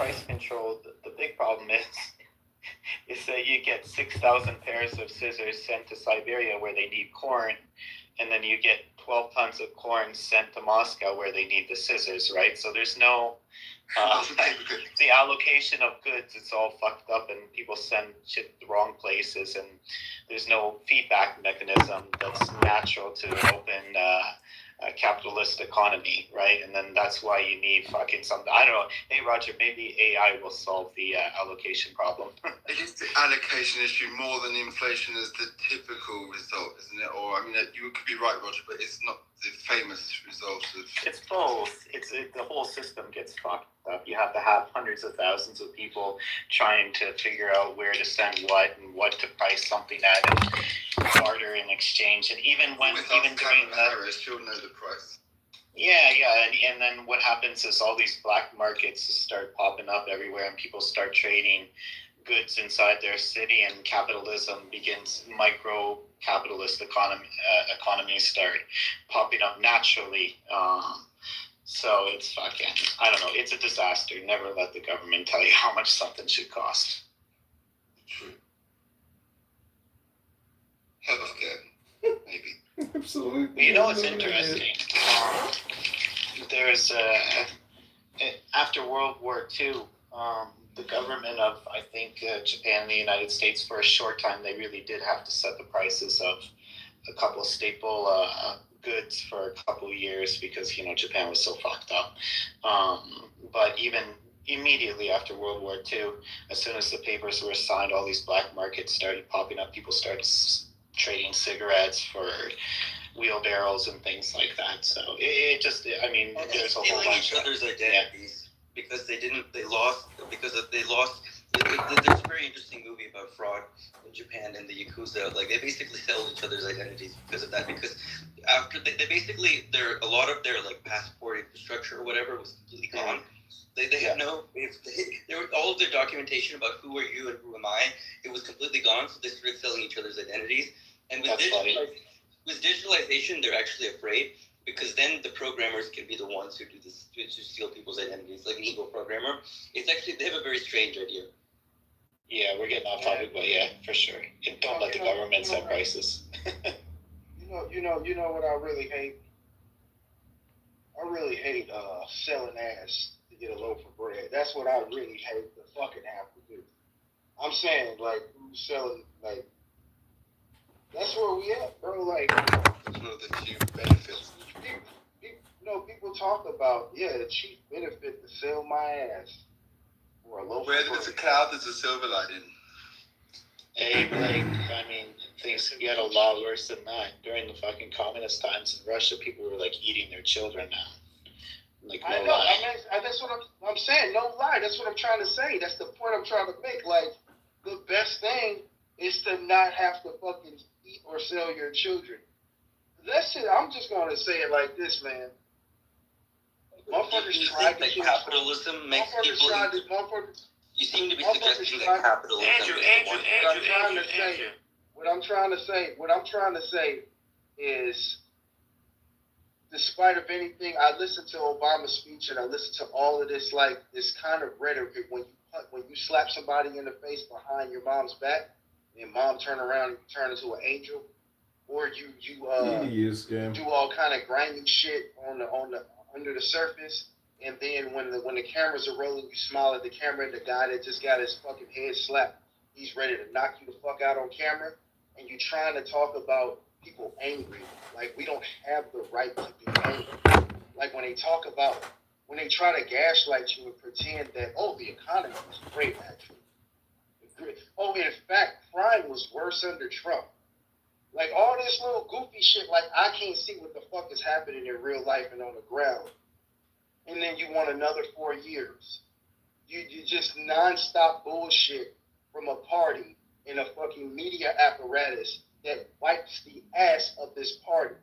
price control, the big problem is that you get 6,000 pairs of scissors sent to Siberia where they need corn, and then you get 12 tons of corn sent to Moscow where they need the scissors, right? So there's no the allocation of goods. It's all fucked up, and people send shit the wrong places, and there's no feedback mechanism that's natural to open a capitalist economy, right? And then that's why you need fucking something. I don't know. Hey, Roger, maybe AI will solve the allocation problem. It is the allocation issue more than inflation as the typical result, isn't it? Or, I mean, you could be right, Roger, but it's not the famous result of... It's both. The whole system gets fucked up. You have to have hundreds of thousands of people trying to figure out where to send what and what to price something at and barter and exchange. And even doing Harris, she'll know the price. Yeah, and then what happens is all these black markets start popping up everywhere, and people start trading goods inside their city, and capitalism begins. Micro capitalist economies start popping up naturally. So it's fucking, I don't know, it's a disaster. Never let the government tell you how much something should cost. True. Healthcare, maybe. Absolutely. You know what's interesting? There's after World War II, the government of, I think, Japan and the United States, for a short time, they really did have to set the prices of a couple of staple goods for a couple of years because, Japan was so fucked up. But even immediately after World War II, as soon as the papers were signed, all these black markets started popping up. People started trading cigarettes for wheelbarrows and things like that. So it just, I mean, and there's a whole stealing bunch each other's identities because they lost. There's a very interesting movie about fraud in Japan and the Yakuza. Like, they basically sell each other's identities because of that. Because after they basically, a lot of their like passport infrastructure or whatever was completely gone. They had all of their documentation about who are you and who am I. It was completely gone. So they started selling each other's identities. And with digitalization, they're actually afraid, because then the programmers can be the ones who do this, to steal people's identities, like an evil programmer. It's actually, they have a very strange idea. Yeah, we're getting off topic, but yeah, for sure. Don't let the government set prices. You know what I really hate? I really hate selling ass to get a loaf of bread. That's what I really hate to fucking have to do. I'm saying, like, who's selling, like, that's where we at, bro. Like, that's one of the few benefits. People talk about, the chief benefit to sell my ass for a loaf of bread. Where there's a cloud, there's a silver lining. Hey, Blake, I mean, things can get a lot worse than that. During the fucking communist times in Russia, people were, like, eating their children now. Like, no lie. I mean, that's what I'm saying. No lie. That's what I'm trying to say. That's the point I'm trying to make. Like, the best thing is to not have to fucking eat or sell your children. That shit, I'm just going to say it like this, man. Motherfuckers tried to capitalism makes people... You seem to be suggesting that capitalism Andrew. What I'm trying to say is, despite of anything, I listened to Obama's speech and I listened to all of this, like, this kind of rhetoric when you slap somebody in the face behind your mom's back and mom turn around and turn into an angel, or you do all kind of grimy shit on the under the surface, and then when the cameras are rolling, you smile at the camera, and the guy that just got his fucking head slapped, he's ready to knock you the fuck out on camera, and you trying to talk about people angry, like we don't have the right to be angry. Like when they try to gaslight you and pretend that, the economy is great, actually. In fact, crime was worse under Trump. Like, all this little goofy shit, like, I can't see what the fuck is happening in real life and on the ground. And then you want another 4 years. You just nonstop bullshit from a party in a fucking media apparatus that wipes the ass of this party.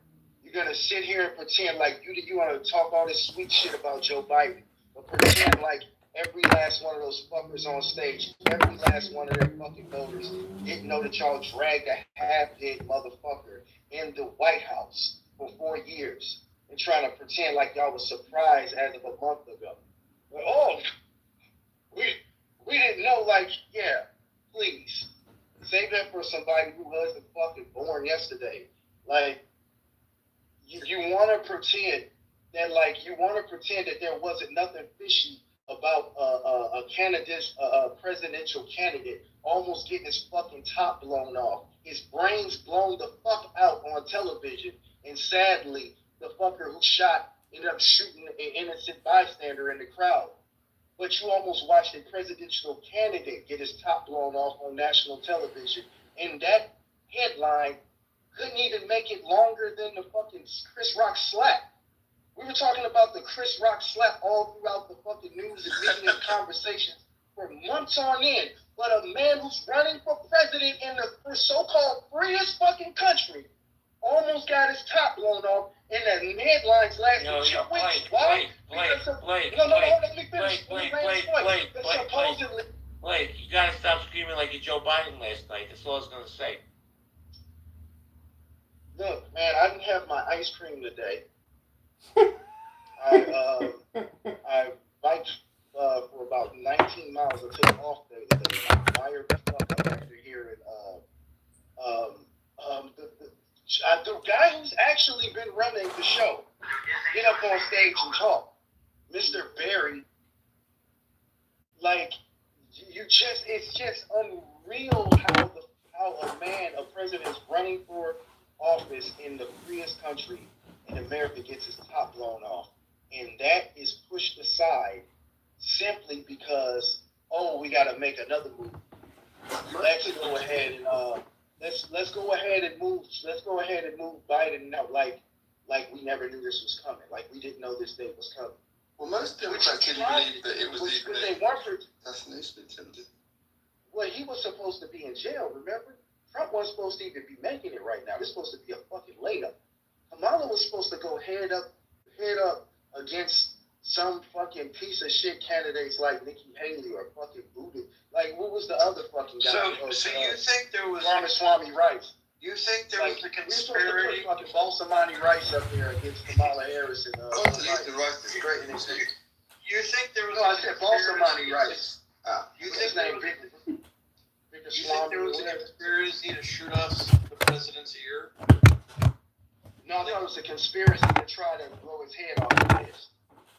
You're going to sit here and pretend like you want to talk all this sweet shit about Joe Biden, but pretend like every last one of those fuckers on stage, every last one of their fucking voters didn't know that y'all dragged a half-dead motherfucker in the White House for 4 years and trying to pretend like y'all was surprised as of a month ago. Like, like, yeah, please save that for somebody who wasn't fucking born yesterday. Like, you want to pretend that, there wasn't nothing fishy about a candidate, a presidential candidate, almost getting his fucking top blown off, his brains blown the fuck out on television, and sadly, the fucker who shot ended up shooting an innocent bystander in the crowd. But you almost watched a presidential candidate get his top blown off on national television, and that headline couldn't even make it longer than the fucking Chris Rock slap. We were talking about the Chris Rock slap all throughout the fucking news and media conversations for months on end. But a man who's running for president in the so-called freest fucking country almost got his top blown off, and the headlines lasted 2 weeks. Why? Blake, you gotta stop screaming like you're Joe Biden last night. That's all I was gonna say. Look, man, I didn't have my ice cream today. I biked for about 19 miles. I took off day today. I fired the fuck up after hearing the guy who's actually been running the show get up on stage and talk. Mr. Barry, like, it's just unreal how a president is running for office in the freest country in America gets his top blown off, and that is pushed aside simply because, we got to make another move. Let's go ahead and let's go ahead and move Biden out like we never knew this was coming, like we didn't know this day was coming. Well, most Democrats didn't believe that it was assassination attempted. Well, he was supposed to be in jail, remember? Trump wasn't supposed to even be making it right now. It's supposed to be a fucking layup. Kamala was supposed to go head up against some fucking piece of shit candidates like Nikki Haley or fucking Booty. Like, what was the other fucking guy? So you think there was Ramaswamy Rice? You think there was a conspiracy? We were supposed to put fucking Balsamani Rice up there against Kamala Harris and Rice is great. You think there was I said Balsamani Rice. You think there was a conspiracy to shoot off the president's ear? No, I thought it was a conspiracy to try to blow his head off the list.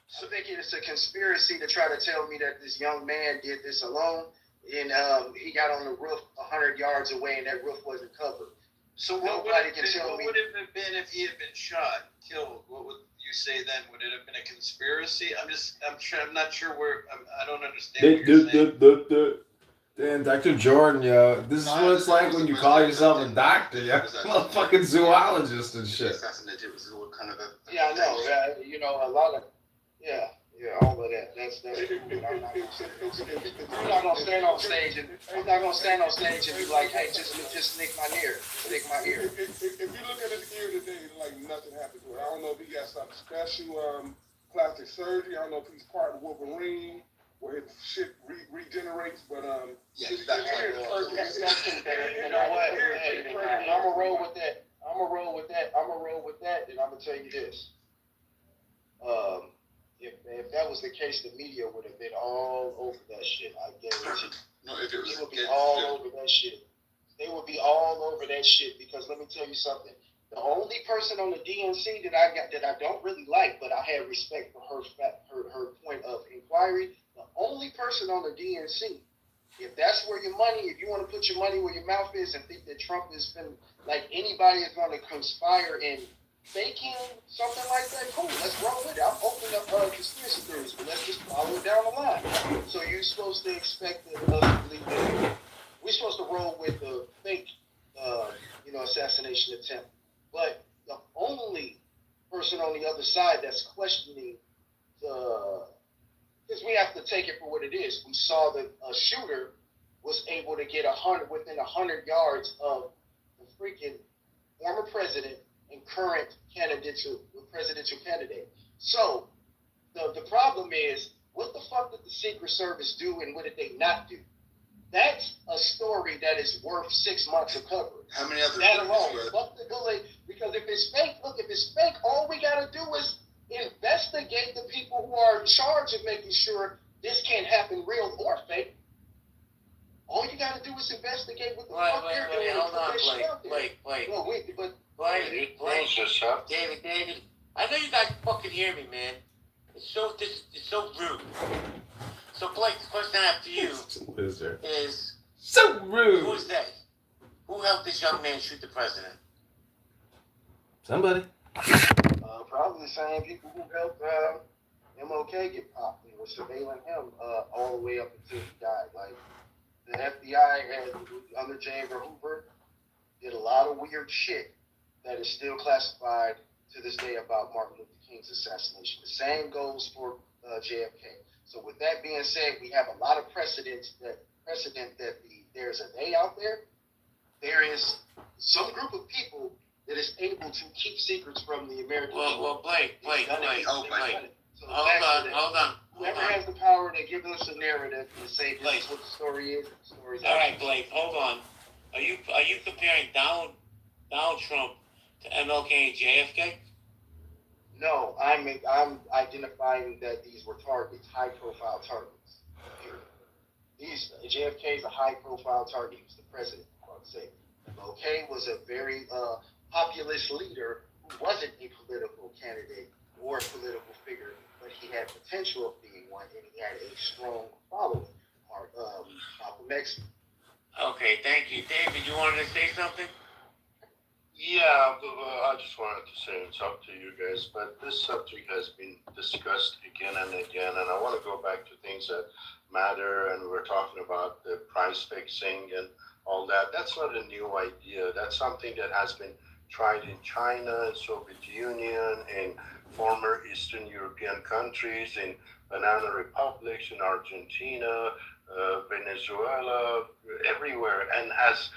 So I think it's a conspiracy to try to tell me that this young man did this alone, and he got on the roof 100 yards away, and that roof wasn't covered. So what would it have been if he had been shot, killed? What would you say then? Would it have been a conspiracy? I'm not sure where. I don't understand what you're saying. Damn, Dr. Jordan, yo. This is what it's like when you call yourself a doctor, yo. Motherfucking zoologist and shit. Assassinated was all kind of a... Yeah, I know. A lot of... Yeah, all of that. That's I'm not gonna stand on stage and be like, hey, just nick my ear. If you look at his ear today, like nothing happened to it. I don't know if he got some special plastic surgery. I don't know if he's part of Wolverine, where his shit regenerates, but You know what? Hey, I'm gonna roll with that, and I'm gonna tell you this. If that was the case, the media would have been all over that shit. I guarantee. No, if it was, they would be all over that shit. They would be all over that shit because let me tell you something. The only person on the DNC that I don't really like, but I have respect for her point of inquiry. The only person on the DNC, if that's where your money, if you want to put your money where your mouth is and think that Trump has been like anybody is going to conspire in faking something like that, cool, let's roll with it. I'm opening up conspiracy theories, but let's just follow it down the line. So you're supposed to expect us to believe that we're supposed to roll with the fake, assassination attempt. But the only person on the other side that's questioning because we have to take it for what it is. We saw that a shooter was able to get within 100 yards of the freaking former president and current presidential candidate. So the problem is, what the fuck did the Secret Service do and what did they not do? That's a story that is worth 6 months of coverage. How many other that alone? Fuck the delay. Because if it's fake, all we gotta do is investigate the people who are in charge of making sure this can't happen real or fake. got to do is investigate what the Wait, fuck they're doing. hold on, Put that shit out there. Blake. No, wait, but Blake, David. I know you guys fucking hear me, man. It's so rude. So Blake, the question I have to you is so rude. Who is they? Who helped this young man shoot the president? Somebody. Probably the same people who helped MLK get popped and were surveilling him all the way up until he died. Like the FBI had under J. Edgar Hoover did a lot of weird shit that is still classified to this day about Martin Luther King's assassination. The same goes for JFK. So with that being said, we have a lot of precedent that there's a day out there. There is some group of people that is able to keep secrets from the American people. Well, Blake. So Hold on. Whoever has the power to give us a narrative and say this is what the story is. The story's All right, Blake, hold on. Are you comparing Donald Trump to MLK and JFK? No, I'm identifying that these were targets, high-profile targets. JFK is a high-profile target. He was the president, I would say. MLK was a very populist leader who wasn't a political candidate or a political figure, but he had potential of being one, and he had a strong following. Malcolm X. Okay, thank you. David, you wanted to say something? Yeah, I just wanted to say it's up to you guys, but this subject has been discussed again and again, and I want to go back to things that matter, and we're talking about the price fixing and all that. That's not a new idea. That's something that has been tried in China, in Soviet Union, in former Eastern European countries, in banana republics, in Argentina, Venezuela, everywhere, and has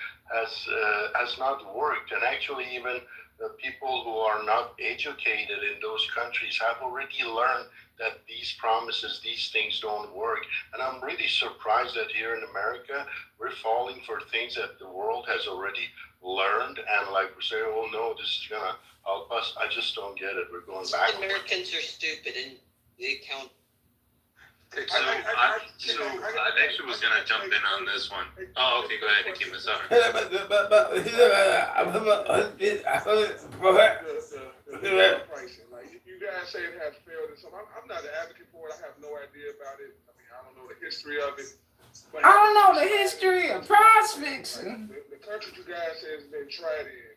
not worked. And actually, even the people who are not educated in those countries have already learned that these promises, these things don't work. And I'm really surprised that here in America, we're falling for things that the world has already learned. And like we're saying, oh no, this is going to help us. I just don't get it. We're going back. Americans are stupid and they count. So I actually was gonna jump in on this one. Oh, okay, go ahead, Hakeem. Sorry. Like you guys say it has failed and something. I'm not an advocate for it. I have no idea about it. I mean, I don't know the history of it. But I don't know the history of price fixing. The country you guys say has been tried in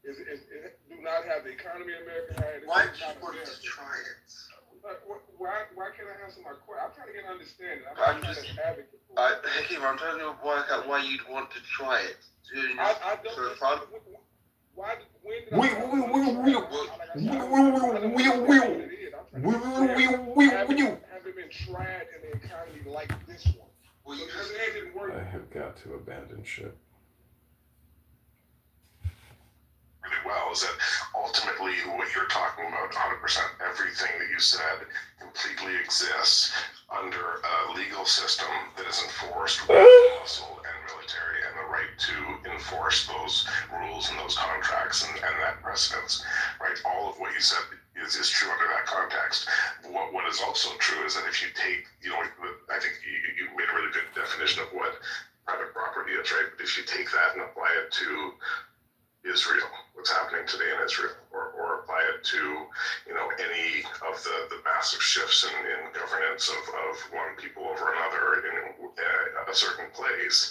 do not have the economy America had. Why do you want to try it? Why can't I answer my question? I'm trying to get an understanding. I'm just advocate for it. Hakeem, I'm trying to work out why you'd want to try it. I don't understand. Why? When did have it been tried in an economy like this one? Well, because it didn't work. I have got to abandon ship. Really well is that ultimately what you're talking about, 100%, everything that you said completely exists under a legal system that is enforced with muscle and military and the right to enforce those rules and those contracts and that precedence, right? All of what you said is true under that context. What is also true is that if you take, I think you made a really good definition of what private property is, right? But if you take that and apply it to Israel, what's happening today in Israel, or apply it to, any of the massive shifts in governance of one people over another in a certain place.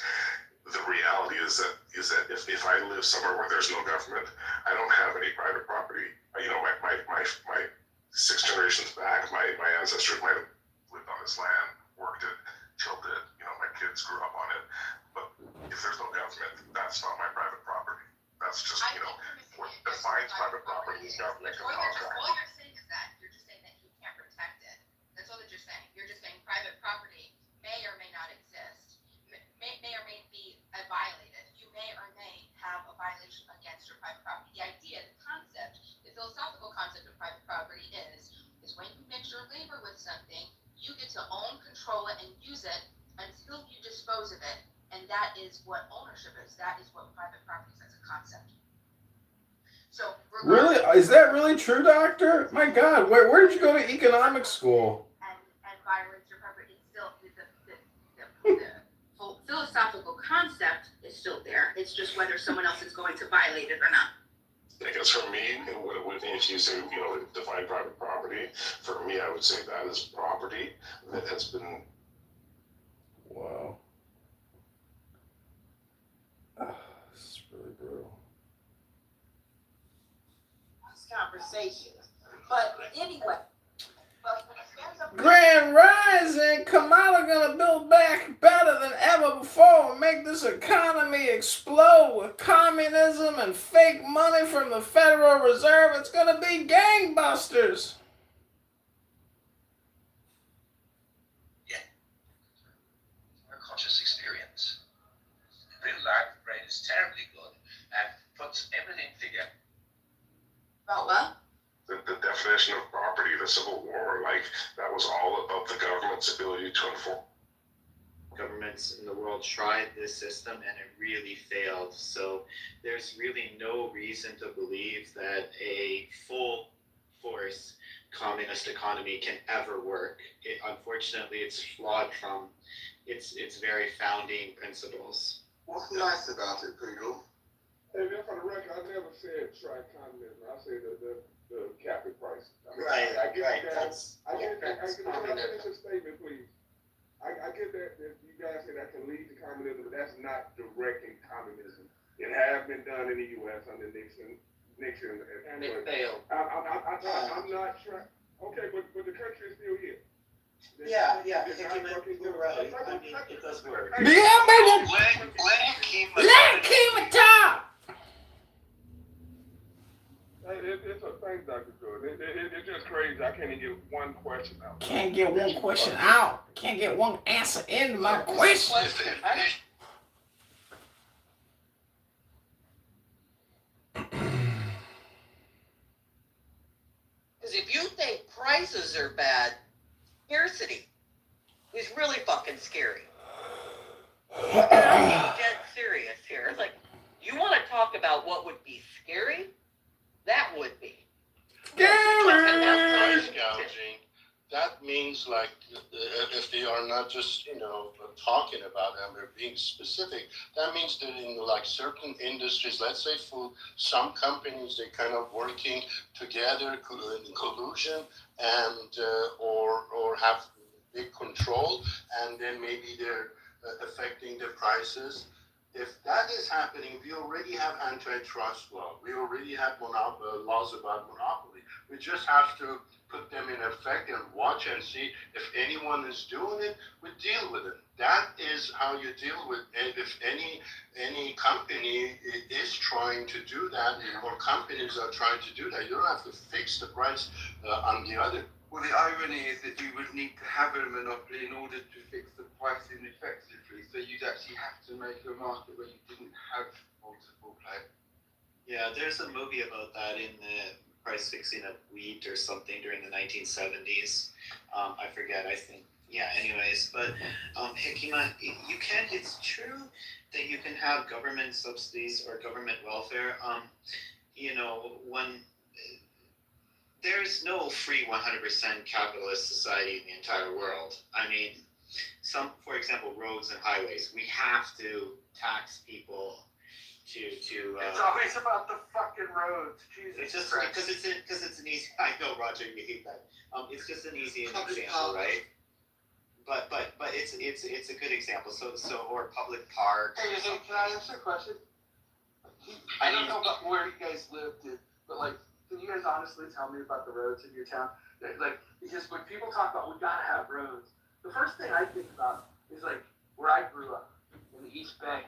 The reality is that if I live somewhere where there's no government, I don't have any private property. My 6 generations back, my ancestors might have lived on this land, worked it, chilled it. My kids grew up on it. But if there's no government, that's not my private property. That's just, what defines private property is government and contract. All you're saying is that you're just saying that you can't protect it. That's all that you're saying. You're just saying private property may or may not exist, may or may be violated. You may or may have a violation against your private property. The idea, the concept, the philosophical concept of private property is when you mix your labor with something, you get to own, control it, and use it until you dispose of it. And that is what ownership is. That is what private property is as a concept. So really, is that really true, Doctor? My God, where did you go to economics school? And violates your property. It's still the philosophical concept is still there. It's just whether someone else is going to violate it or not. I guess for me, if you say, define private property, for me, I would say that is property that has been. Wow. This is really brutal. Conversation. But anyway. Grand Rising, Kamala gonna build back better than ever before and make this economy explode with communism and fake money from the Federal Reserve. It's gonna be gangbusters. Yeah. A conscious experience. Real life brain is terribly good and puts everything together. About what? The definition of property, the Civil War, that was all about the government's ability to enforce. Governments in the world tried this system and it really failed. So there's really no reason to believe that a full force communist economy can ever work. Unfortunately, it's flawed from its very founding principles. What's nice about it, Poodle? Hey, man, for the record, I never said try communism. I said the capital price. Right. I get Right. that. That's I get that. communism. Finish a statement, please. I get that you guys say that can lead to communism, but that's not directing communism. It has been done in the U.S. under Nixon, And it failed. I'm not trying. Okay, but the country is still here. Yeah, you're right. I mean, it does work. Yeah, baby. Let Kima talk. It's a thing, Dr. Jordan. It's just crazy. I can't even get one question out. Can't get one question out. Can't get one answer into my question. Because if you think prices are bad, scarcity is really fucking scary. I'm dead serious here. Like, you want to talk about what would be scary? That would be. Price gouging. That means if they are not just talking about them, they're being specific. That means that in certain industries, let's say food, some companies they kind of working together in collusion and or have big control, and then maybe they're affecting the prices. If that is happening, we already have antitrust law. We already have laws about monopoly. We just have to put them in effect and watch and see if anyone is doing it, we deal with it. That is how you deal with it. If any company is trying to do that, or companies are trying to do that, you don't have to fix the price on the other. Well, the irony is that you would need to have a monopoly in order to fix the pricing effectively. So you'd actually have to make a market where you didn't have multiple players. Yeah, there's a movie about that in the price fixing of wheat or something during the 1970s. I forget, I think. Yeah, anyways, but Hikima, you can, it's true that you can have government subsidies or government welfare. When there's no free 100% capitalist society in the entire world. I mean, for example, roads and highways, we have to tax people to it's always about the fucking roads. Jesus it's just Christ. because it's an easy. I know, Roger, you hate that. It's just an easy example, right? But it's a good example. So or public parks. Hey, can I ask you a question? I don't know about where you guys live, dude, but can you guys honestly tell me about the roads in your town? Because when people talk about we gotta have roads, the first thing I think about is where I grew up in the East Bay.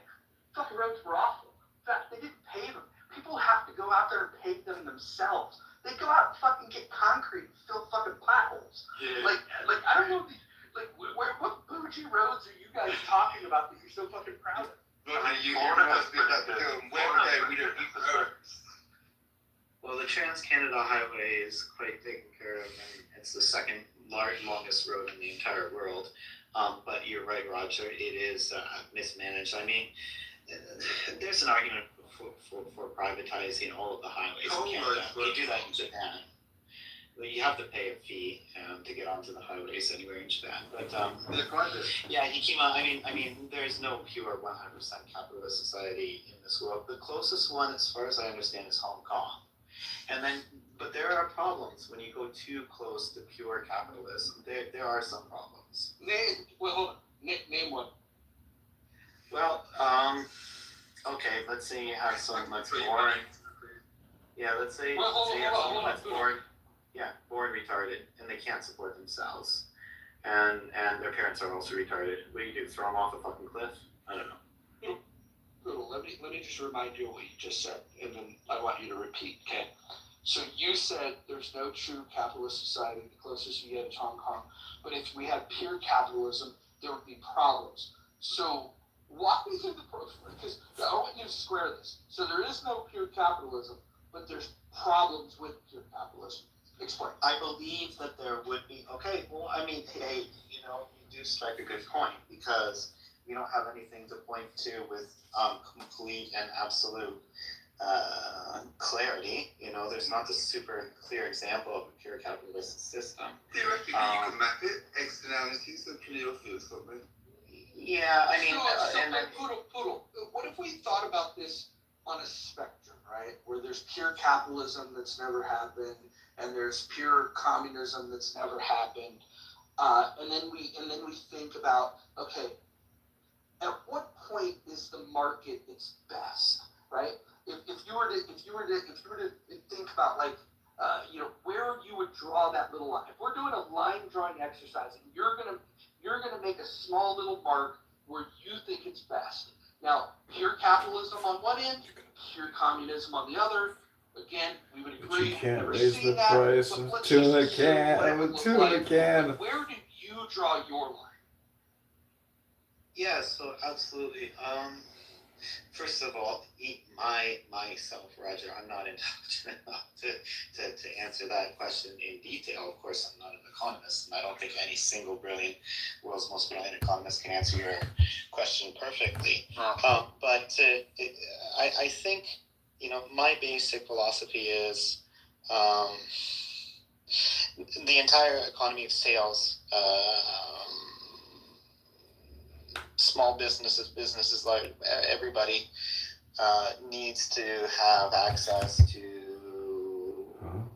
Fucking roads were awful. In fact, they didn't pave them. People have to go out there and pave them themselves. They go out and fucking get concrete and fill fucking potholes. Yeah. I don't know. What bougie roads are you guys talking about that you're so fucking proud of? Well, the Trans-Canada Highway is quite taken care of, and it's the second longest road in the entire world. But you're right, Roger, it is mismanaged. I mean, there's an argument for privatizing all of the highways in Canada. They do that in Japan. you have to pay a fee to get onto the highways anywhere in Japan. But They're private. yeah, he came out. I mean, there's no pure 100% capitalist society in this world. The closest one, as far as I understand, is Hong Kong. And then, but there are problems when you go too close to pure capitalism. There are some problems. Hold on. Name one. Well, okay, let's say you have someone that's born. Yeah, let's say, say you have someone that's born. Yeah, born retarded, and they can't support themselves, and their parents are also retarded. What do? Throw them off a fucking cliff? I don't know. Poodle, let me just remind you what you just said, and then I want you to repeat, okay? So you said there's no true capitalist society. The closest you get is Hong Kong. But if we had pure capitalism, there would be problems. So walk me through the process, because I want you to square this. So there is no pure capitalism, but there's problems with pure capitalism. Explain. I believe that there would be. Okay, well, I mean, hey, you do strike a good point, because we don't have anything to point to with complete and absolute clarity. There's not a super clear example of a pure capitalist system. Theoretically, you can map it, externalities, and pretty obvious, something. Yeah, I mean, Poodle, what if we thought about this on a spectrum, right? Where there's pure capitalism that's never happened, and there's pure communism that's never happened, and then we think about, okay, at what point is the market its best, right? If you were to think about, like, where you would draw that little line. If we're doing a line drawing exercise, and you're gonna make a small little mark where you think it's best. Now, pure capitalism on one end, pure communism on the other. Again, we would agree. But you can't we've never raise seen the that, price but of let's tuna just assume can what it of would a look tuna like. can. Where do you draw your line? yeah, so absolutely. First of all, myself, Roger, I'm not intelligent enough to answer that question in detail. Of course, I'm not an economist, and I don't think any single world's most brilliant economist can answer your question perfectly. But I think, my basic philosophy is the entire economy of sales. Small businesses like everybody needs to have access to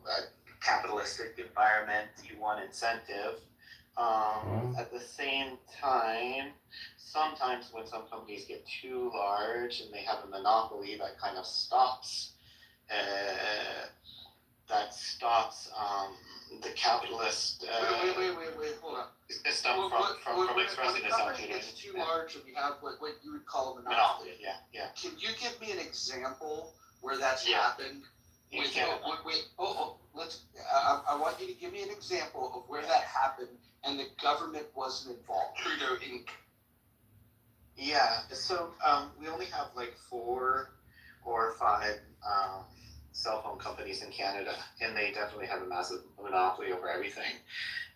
a capitalistic environment. You want incentive. At the same time, sometimes when some companies get too large and they have a monopoly, that kind of stops. The capitalist Wait, hold on. system from expressing itself. When a company gets too large and we have what you would call a monopoly. Yeah. Can you give me an example where that's happened? I want you to give me an example of where that happened and the government wasn't involved. Trudeau Inc. Yeah, so we only have like 4 or 5 cell phone companies in Canada, and they definitely have a massive monopoly over everything.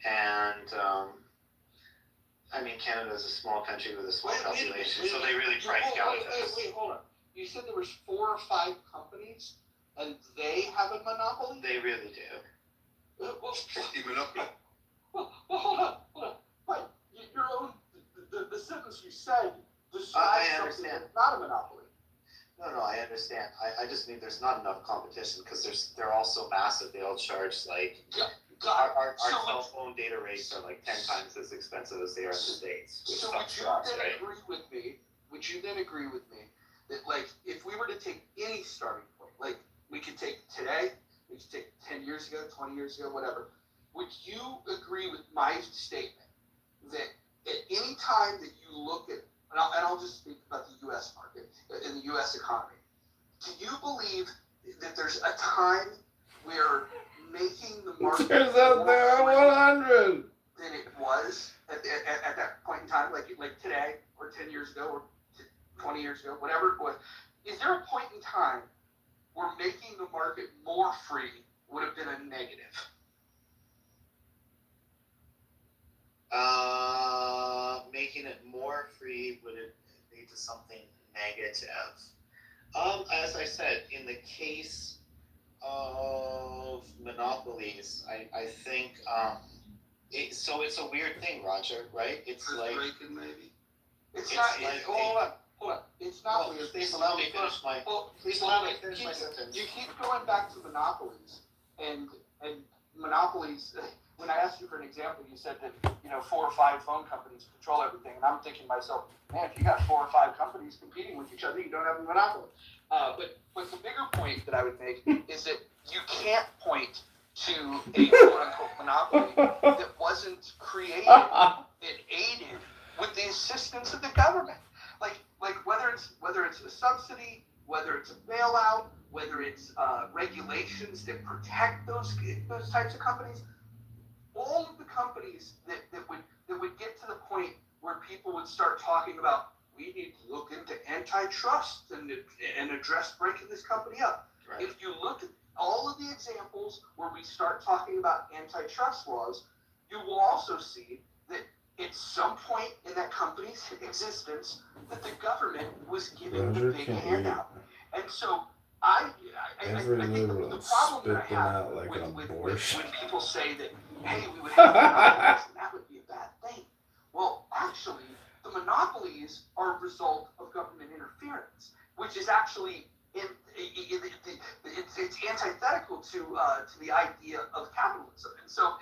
And Canada is a small country with a small population, so they really price gouge us. Wait, hold on. You said there was 4 or 5 companies, and they have a monopoly? They really do. Monopoly. Well, hold on. Right. Your own, the sentence you said describes something that's not a monopoly. No, I understand. I just mean there's not enough competition because they're all so massive. They all charge like our cell phone data rates are like 10 times as expensive as they are in the States. So would you then agree with me that, like, if we were to take any starting point, like we could take today, we could take 10 years ago, 20 years ago, whatever, would you agree with my statement that at any time that you look at, and I'll just speak about the U.S. market and the U.S. economy. Do you believe that there's a time where making the market Turns out there are 100 than it was at that point in time, like today or 10 years ago or 20 years ago, whatever it was? Is there a point in time where making the market more free would have been a negative? Making it more free would it lead to something negative? As I said, in the case of monopolies, I think so it's a weird thing, Roger, right? It's like Reagan, maybe. It's not. like Hold on. It's not. well, please allow me to finish my sentence. You keep going back to monopolies, and monopolies. When I asked you for an example, you said that 4 or 5 phone companies control everything, and I'm thinking to myself, man, if you got 4 or 5 companies competing with each other, you don't have a monopoly. But the bigger point that I would make is that you can't point to a quote-unquote monopoly that wasn't created and aided with the assistance of the government. Like whether it's a subsidy, whether it's a bailout, whether it's regulations that protect those types of companies, all of the companies that would get to the point where people would start talking about, we need to look into antitrust and address breaking this company up. Right. If you look at all of the examples where we start talking about antitrust laws, you will also see that at some point in that company's existence that the government was giving the big handout. And so I think the problem that I have when people say that, hey, we would have monopolies and that would be a bad thing. Well, actually, the monopolies are a result of government interference, which is actually it's antithetical to the idea of capitalism. And so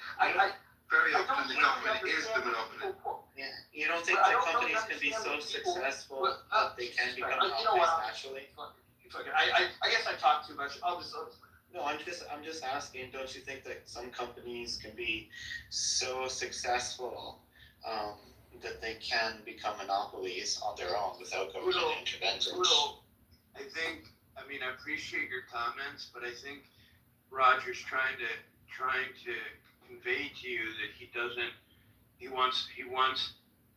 very often the government is the monopoly. Yeah, you don't think that companies can be so successful that they can become monopolies naturally? I guess I talk too much. I'll just. No, I'm just asking. Don't you think that some companies can be so successful that they can become monopolies on their own without government intervention? I appreciate your comments, but I think Roger's trying to convey to you that he wants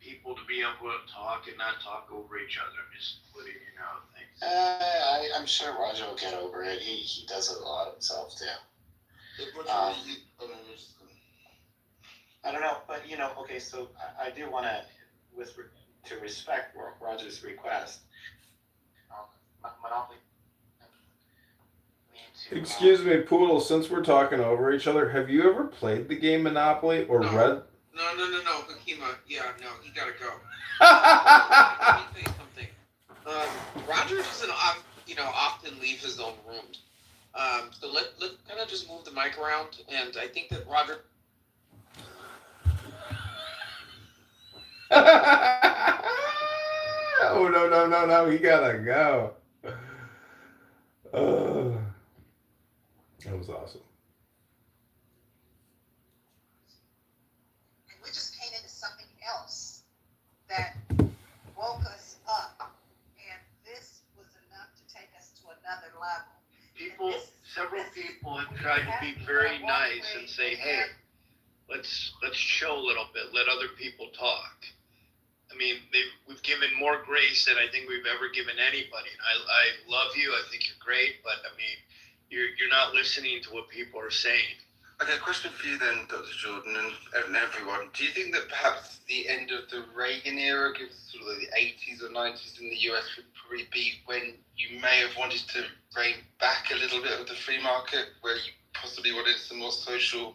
people to be able to talk and not talk over each other. Just letting you know things. I'm sure Roger will get over it. He does it a lot himself too. I don't know, but okay. So I do want to respect Roger's request. Monopoly. Excuse me, Poodle, since we're talking over each other, have you ever played the game Monopoly or read? No, Hakima. Yeah, no, he gotta go. Let me say something. Roger doesn't, often leave his own rooms. So let kind of just move the mic around, and I think that Roger. Oh, no, he gotta go. That was awesome. And we just came into something else that woke us up, and this was enough to take us to another level. Several people have tried to be very nice and say, hey, let's chill a little bit, let other people talk. I mean, we've given more grace than I think we've ever given anybody. And I love you. I think you're great, but I mean, you're not listening to what people are saying. Okay, question for you then, Dr. Jordan, and everyone. Do you think that perhaps the end of the Reagan era, sort of the 80s or 90s in the US, would probably be when you may have wanted to rein back a little bit of the free market, where you possibly wanted some more social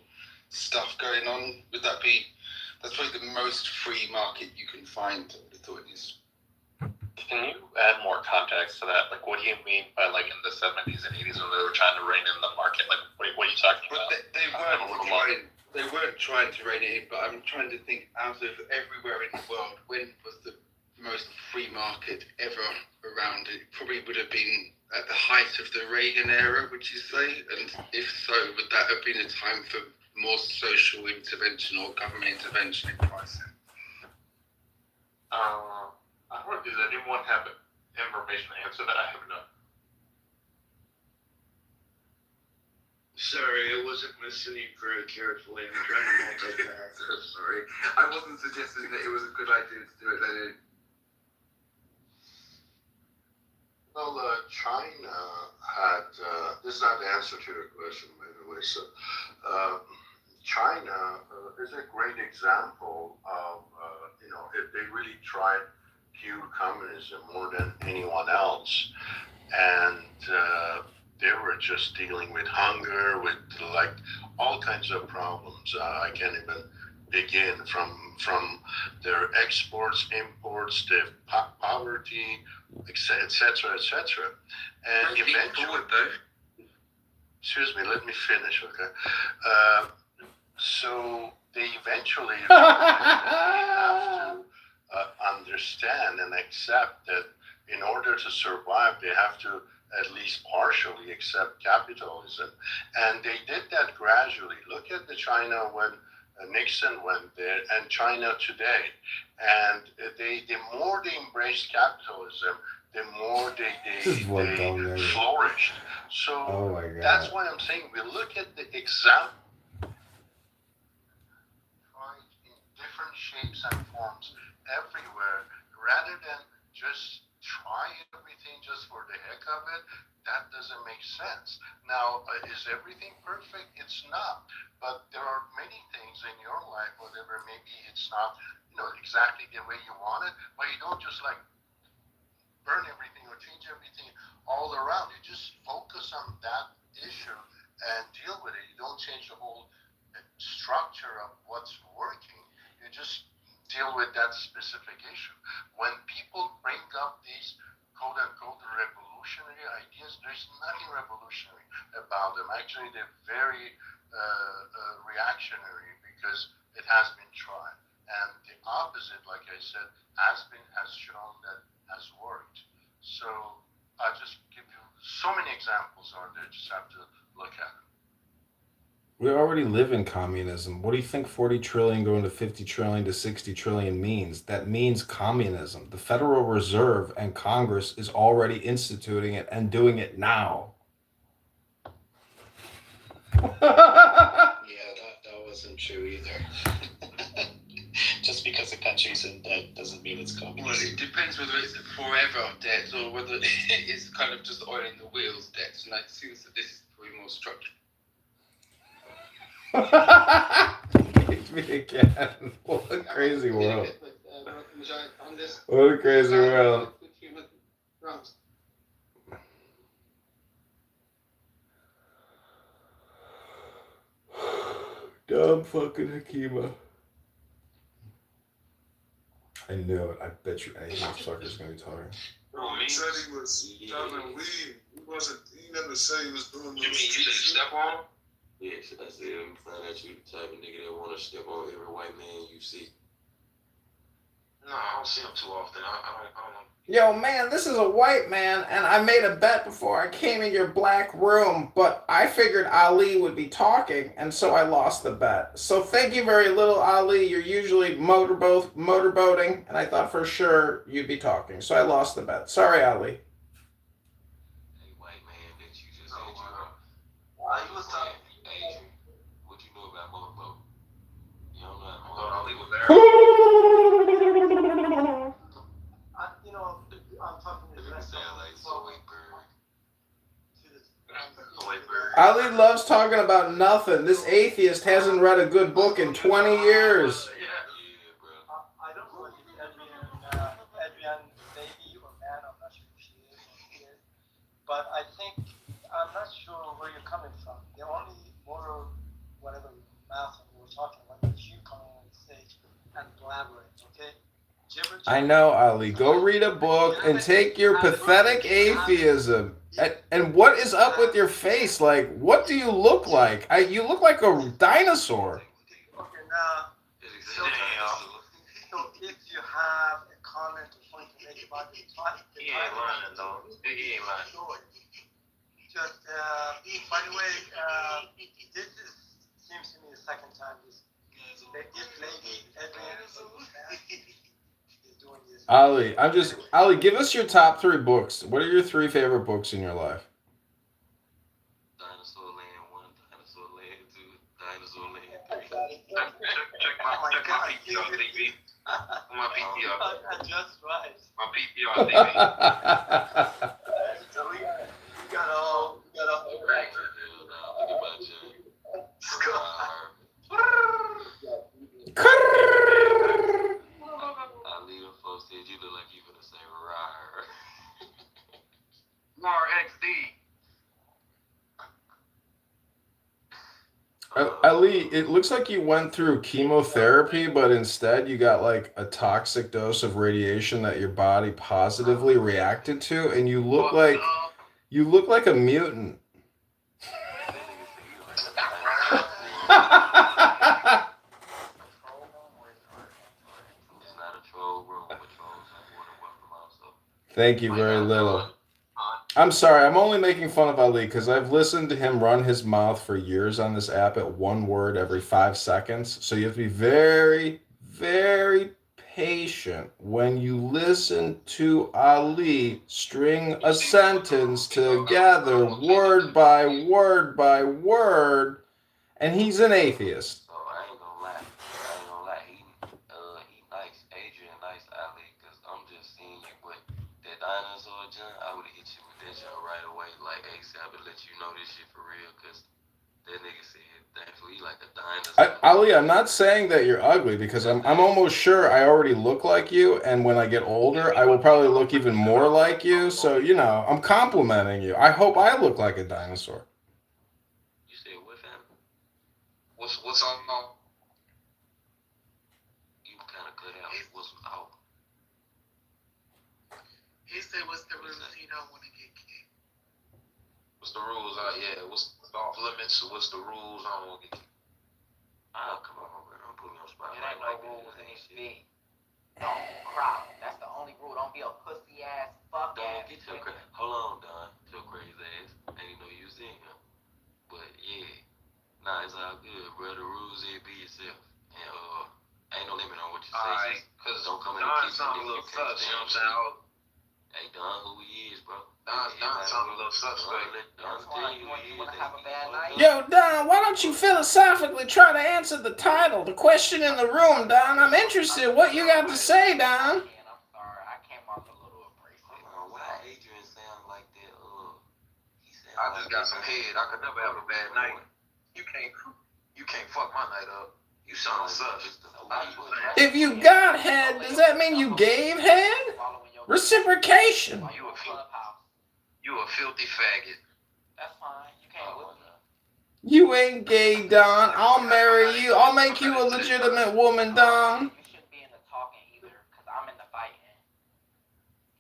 stuff going on? Would that be, that's probably the most free market you can find, I would have thought it is. Can you add more context to that? Like, what do you mean by, like, in the 70s and 80s when they were trying to rein in the market? Like, what are you talking about? They weren't trying to rein it in, but I'm trying to think out of everywhere in the world, when was the most free market ever around? It probably would have been at the height of the Reagan era, would you say? And if so, would that have been a time for more social intervention or government intervention in pricing? I don't know. Does anyone have information to answer that? I have none. Sorry, I wasn't listening very carefully. I'm trying to multitask. Sorry. I wasn't suggesting that it was a good idea to do it then. Well, China had, this is not the answer to your question, by the way. So, China is a great example of, if they really tried to communism more than anyone else. And they were just dealing with hunger, with like all kinds of problems. I can't even begin from their exports, imports, the poverty, etc., etc. And eventually, excuse me, let me finish, okay? So they eventually have to understand and accept that in order to survive, they have to at least partially accept capitalism. And they did that gradually. Look at the China when Nixon went there and China today. And the more they embraced capitalism, the more they flourished. So that's why I'm saying we look at the example in different shapes and forms everywhere rather than just try everything just for the heck of it. That doesn't make sense. Now, is everything perfect? It's not. But there are many things in your life, whatever, maybe it's not, exactly the way you want it, but you don't just like burn everything or change everything all around. You just focus on that issue and deal with it. You don't change the whole structure of what's working. You just deal with that specific issue. When people bring up these quote unquote revolutionary ideas, there's nothing revolutionary about them. Actually, they're very reactionary because it has been tried. And the opposite, like I said, has shown that has worked. So I just give you so many examples are there. Just have to look at it. We already live in communism. What do you think 40 trillion going to 50 trillion to 60 trillion means? That means communism. The Federal Reserve and Congress is already instituting it and doing it now. Yeah, that wasn't true either. Just because a country's in debt doesn't mean it's communist. Well, it depends whether it's forever debt or whether it's kind of just oil in the wheels debt. And it seems that this is probably more structured. Hit me again. What a crazy world. What a crazy world. Dumb fucking Hakima. I knew it. I bet you any motherfucker's gonna be talking. He said he was selling weed. He never said he was doing no You mean you just step on? Yeah, so that's it. I'm finding out you the type of nigga that want to step on every white man you see. No, I don't see him too often. I don't know. Yo, man, this is a white man, and I made a bet before I came in your black room, but I figured Ali would be talking, and so I lost the bet. So thank you very little, Ali. You're usually motorboating, and I thought for sure you'd be talking, so I lost the bet. Sorry, Ali. Hey, white man, that you just said you are. He was talking. Adrian, what you know about motorboat? You don't know about Well, Ali was there. I'm talking to the rest Ali loves talking about nothing. This atheist hasn't read a good book in 20 years. I don't know if Adrian baby or man. I'm not sure if she is or he is. But I'm not sure where you're coming from. The only motor, whatever math we're talking about is you coming on the stage and blabbering, okay? I know, Ali. Go read a book and take your pathetic atheism. And what is up with your face? Like, what do you look like? You look like a dinosaur. Okay, now, so if you have a comment or point to make about the time, He ain't lying, though. He ain't lying. Just, by the way, seems to me the second time this lady, Adrian, is doing this. Ali, give us your top 3 books. What are your 3 favorite books in your life? Dinosaur Land 1, Dinosaur Land 2, Dinosaur Land 3. Check my PTR TV. My PTR. I just right. My PTR TV. So we got all right. Look about you. Ali, the folks said you look like you gonna say rawr. Mar XD. Ali, it looks like you went through chemotherapy, but instead you got like a toxic dose of radiation that your body positively reacted to, and you look like a mutant. Thank you very little. I'm sorry, I'm only making fun of Ali because I've listened to him run his mouth for years on this app at one word every 5 seconds. So you have to be very, very patient when you listen to Ali string a sentence together, word by word by word, and he's an atheist. So I ain't gonna lie. He nice. Adrian nice, Ali, because I'm just seeing you with that dinosaur junk. I would have hit you with that junk right away, like ASAP, and let you know this shit for real, because that nigga said that's he like a dinosaur. Ali, I'm not saying that you're ugly because I'm almost sure I already look like you, and when I get older, I will probably look even more like you. So, I'm complimenting you. I hope I look like a dinosaur. You said what, fam? What's on? You kind of cut out. What's out? He said, "What's the rules? He don't want to get kicked." What's the rules? Yeah. What's off limits? What's the rules? I don't want to get kicked. Oh, come on, bro. Don't put me on spot. It ain't no rules in this shit. Don't cry. That's the only rule. Don't be a pussy ass, fuck Don't ass. get your crazy. Hold on, Don. Your crazy ass. I didn't know you was in here. But yeah, nah, it's all good, bro. The rules is be yourself, and ain't no limit on what you say. Alright, cause don't come in Don the kitchen sound a if little you can't sus. You know what I'm stand saying? Hey, Don, who he is, bro? Don sound a little suspect. Don, tell you who he is. Have a bad night. Yo, Don, why don't you philosophically try to answer the title, the question in the room, Don? I'm interested. What you got to say, Don? I'm sorry. I came off a little abrasive. Why Adrian sound like that? He sound I like just got some head. I could never have a bad night. You can't fuck my night up. You sound sus. If you got head, does that mean you gave head? Reciprocation. You a filthy faggot. That's fine. You can't whip me. You ain't gay, Don. I'll marry you. I'll make you a legitimate woman, Don. You shouldn't be in the talking either, because I'm in the fighting.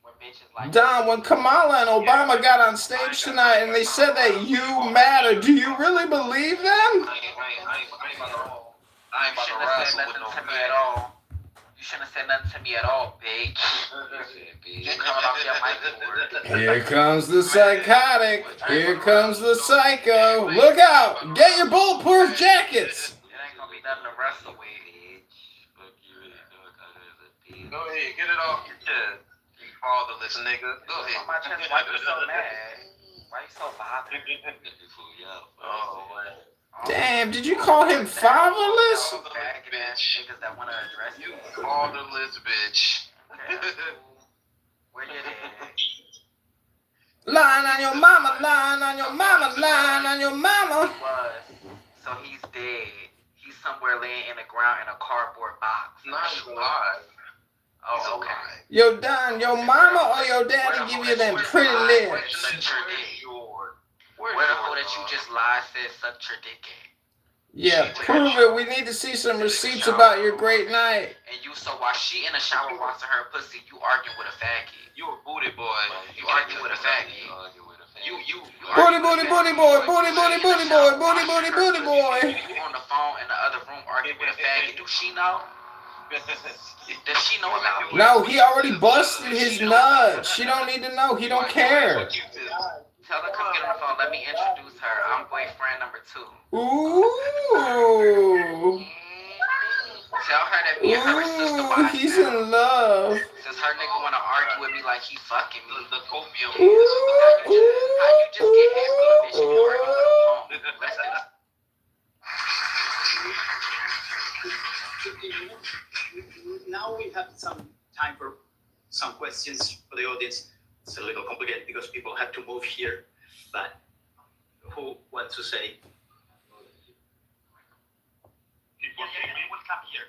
When bitches like Don, when Kamala and Obama got on stage tonight and they said that you matter, do you really believe them? I ain't about to wrestle with no at all. You shouldn't have said nothing to me at all, bitch. You coming off your mic board. Here comes the psychotic. Here comes the psycho. Look out! Get your bulletproof jackets. It ain't gonna be nothing to wrestle with. Go ahead, get it off your chest. You fatherless nigga. Go ahead. My chest, why you so mad? Why you so bothered? Oh, man. Damn, did you call him fatherless? Niggas that wanna address you. Fatherless bitch. Where you at? Lying on your mama, lying on your mama, lying on your mama. So he's dead. He's somewhere laying in the ground in a cardboard box. Not alive. Oh, okay. Yo, Don, your mama or your daddy give you them pretty lips? Where the hoe that you just lied said sucked your dick at? Yeah, prove it. We need to see some receipts about your great night. And you, so while she in the shower washing her pussy, you arguing with a faggot. You a booty boy. You arguing with a faggot. You Booty, booty, booty boy, booty, booty, booty boy, booty, booty, booty boy. You on the phone in the other room arguing with a faggot. Do she know? Does she know about me? No, he already busted his nuts. She don't need to know. He don't care. Tell her come get on the phone. Let me introduce her. I'm boyfriend number 2. Ooh. Tell her that me and her sister wives. He's in love. Since her nigga wanna argue with me like he fucking me. The copium. How you just get happy, bitch, and you argue with a phone? Now we have some time for some questions for the audience. It's a little complicated because people have to move here, but who wants to say? You will come here.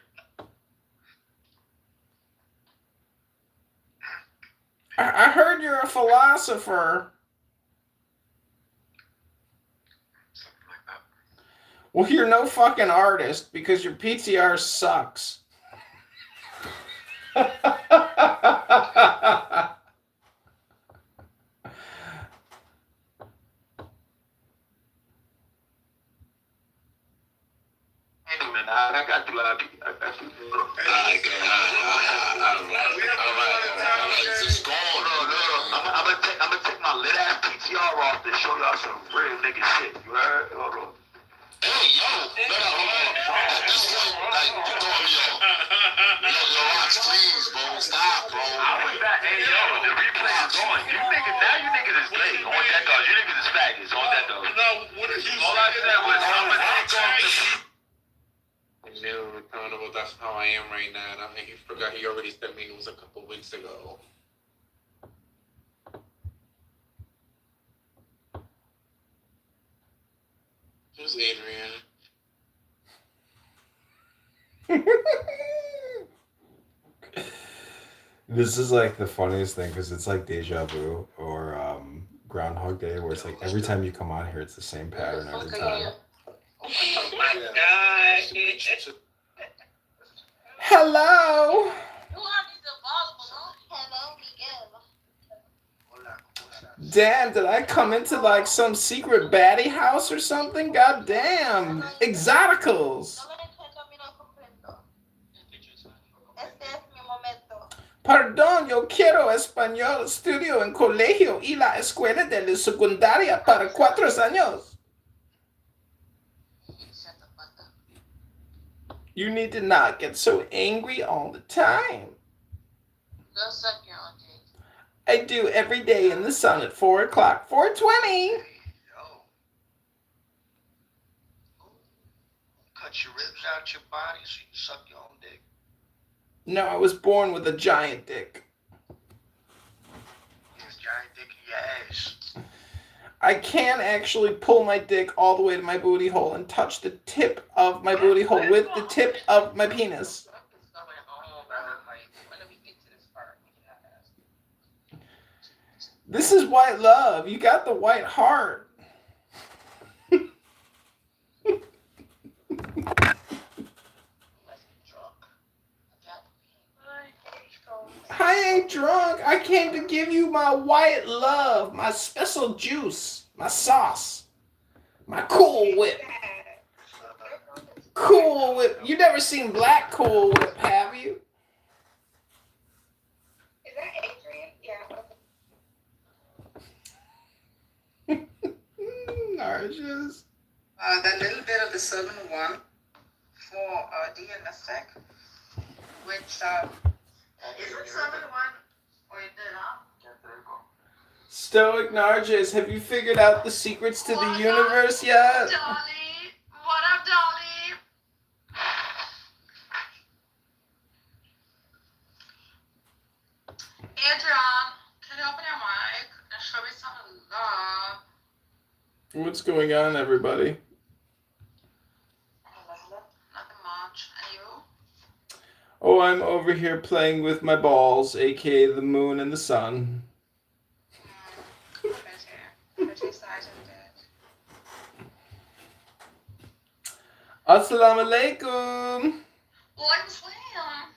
I heard you're a philosopher. Well, you're no fucking artist because your PTR sucks. Anyway, I got you. I got you. All right. Just go on. I'm gonna take my lit ass PTR off to show y'all some real nigga shit. You heard? Hold on. Hey, yo, at this point, like, you throwing me off. Yo, Rox, please, bro, stop, bro. I was that, hey, yo, the replay is on. You niggas is late. On that dog. You niggas is faggots. On that dog. No, what did you All I said was, I'm gonna take off the Neil accountable. That's how I am right now. And he forgot he already sent me news a couple weeks ago. Who's Adrian? This is like the funniest thing because it's like deja vu or Groundhog Day, where it's like every time you come on here, it's the same pattern every time. Oh my god. Hello. Damn, did I come into like some secret baddie house or something? God damn. Exoticals. Perdón, yo quiero español estudio en colegio y la escuela de la secundaria para 4 años. You need to not get so angry all the time. Go suck your own dick. I do every day in the sun at 4 o'clock. 4:20. cut your ribs out your body so you can suck your own dick. No, I was born with a giant dick. This giant dick in your ass. I can actually pull my dick all the way to my booty hole and touch the tip of my booty hole with the tip of my penis. This is white love. You got the white heart. I ain't drunk. I came to give you my white love, my special juice, my sauce, my Cool Whip. Cool Whip. You never seen Black Cool Whip, have you? Is that Adrian? Yeah. Narges. That little bit of the 7-1 for DNSSEC, which is it 7-1 or you did, huh? Stoic Narges, have you figured out the secrets to the universe yet? Dolly? What up, Dolly? Adrian, can you open your mic and show me some love? What's going on, everybody? Nothing much. And you? Oh, I'm over here playing with my balls, aka the moon and the sun. Assalamu alaikum. Like slam.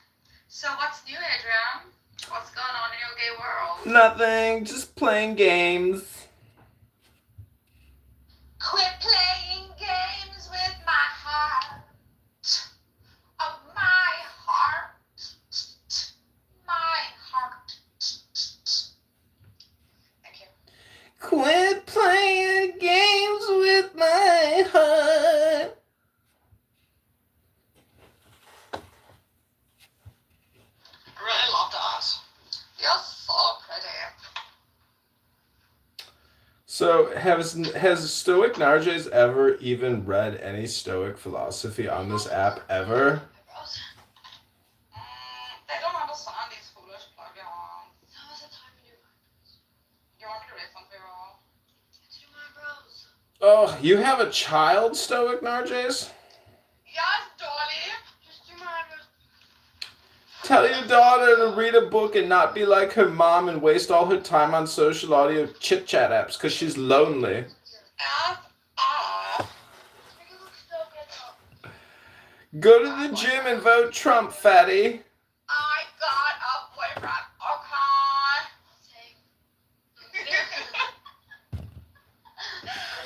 So what's new, Adrian? What's going on in your gay world? Nothing, just playing games. Quit playing games with my heart. Of my heart. My heart. Thank you. Quit playing games with my heart. I really love the ass. You're so pretty. So, has Stoic Narges ever even read any Stoic philosophy on this app ever? They don't understand these foolish plugins. How is it time to do you want me to read something wrong? Do my bros. Oh, you have a child, Stoic Narges? Yes, Dolly. Just do my bros. Tell your daughter to read a book and not be like her mom and waste all her time on social audio chit-chat apps because she's lonely. F off. Make it look so good. Go to the gym and vote Trump, fatty. I got a boyfriend. Okay. Did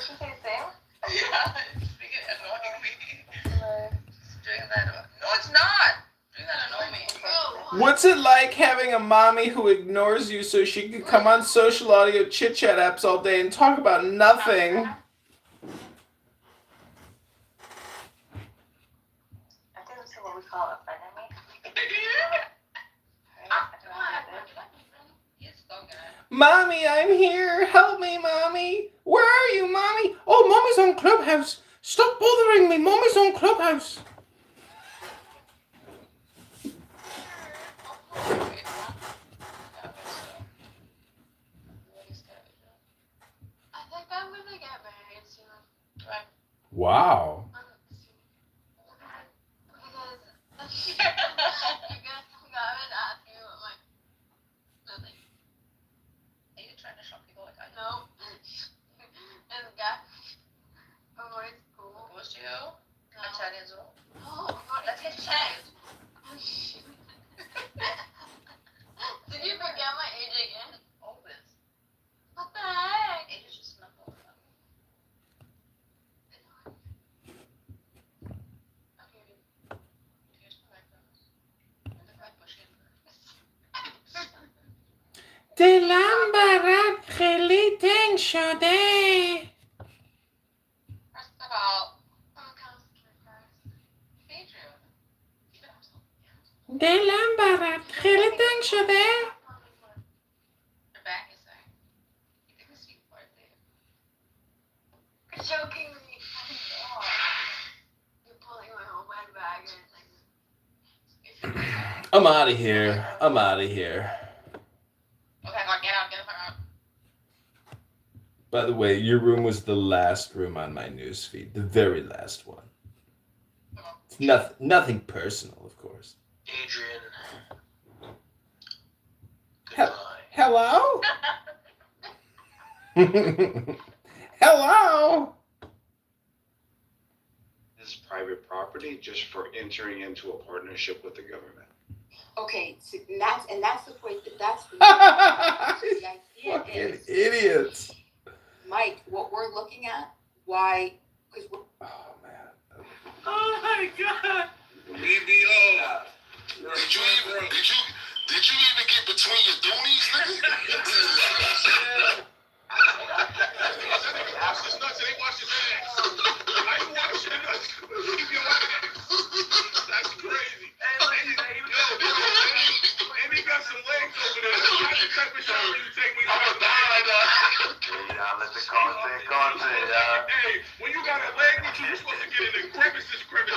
she say same? Yeah, it's freaking annoying me. It's doing that. No, it's not. Doing that annoying me. What's it like having a mommy who ignores you so she can come on social audio chit-chat apps all day and talk about nothing? I think this is what we call a frenemy. Mommy, I'm here. Help me, Mommy. Where are you, Mommy? Oh, Mommy's on Clubhouse. Stop bothering me. Mommy's on Clubhouse. I think I'm gonna get married soon. Right. Wow. Because you guys haven't asked me what my nothing. Are you trying to shock people like I know? And the guy from my school. Was you? No. No, let's get checked. Did you forget my age again? Always. What the heck? Age is just a number. دلم برات خیلی تنگ شده. First of all, I'm kind of scared, guys. Adrian. دلم برات خیلی تنگ شده. Your back is saying. You think this is worth it? You're joking me. You're pulling my whole bag and it's like. I'm out of here. I'm out of here. Okay, go get out, By the way, your room was the last room on my newsfeed. The very last one. It's nothing personal, of course. Adrian. Hello? Hello? This is private property just for entering into a partnership with the government. Okay, so that's the point. That's the idea. Fucking idiots. Mike, what we're looking at, why? Because we're. Oh man. Oh my god. BBO. Did you even get between your doonies, nigga? Wash his nuts and they wash his ass. I ain't washing your nuts. Keep your ass. That's crazy. And he got some legs over there. That's the type of show you take me to. Yeah, let the content, yeah. Hey, when you got a leg, you're supposed to get in the crevices. Motherfucker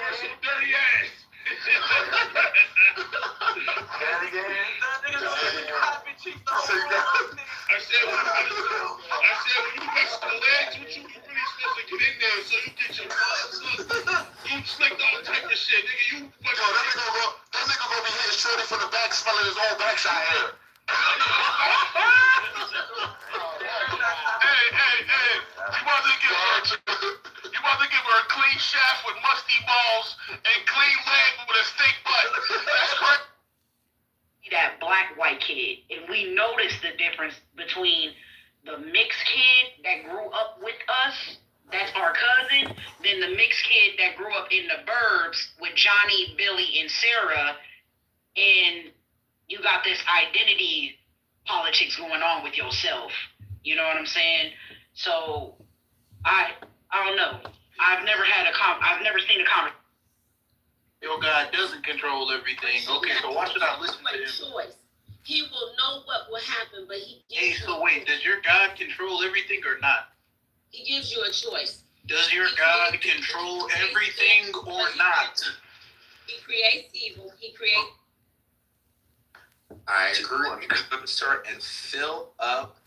with some dirty ass. I said when you got some legs, you really supposed to get in there so you get your you slicked all type of shit, nigga. That nigga gonna be hitting shorty from the back, smelling his own backside hair. Hey, you about to give her a clean shaft with musty balls and clean leg with a steak butt. That's correct. That black-white kid, and we noticed the difference between the mixed kid that grew up with us, that's our cousin, then the mixed kid that grew up in the burbs with Johnny, Billy, and Sarah, and you got this identity politics going on with yourself. You know what I'm saying? So I don't know. I've never seen a conversation. Your God doesn't control everything. Okay, so why should I listen to him? Choice. He will know what will happen, but he gives Hey, so wait, does your God control everything or not? He gives you a choice. Does your God control everything or not? He creates evil. He creates. I agree, sir, and fill up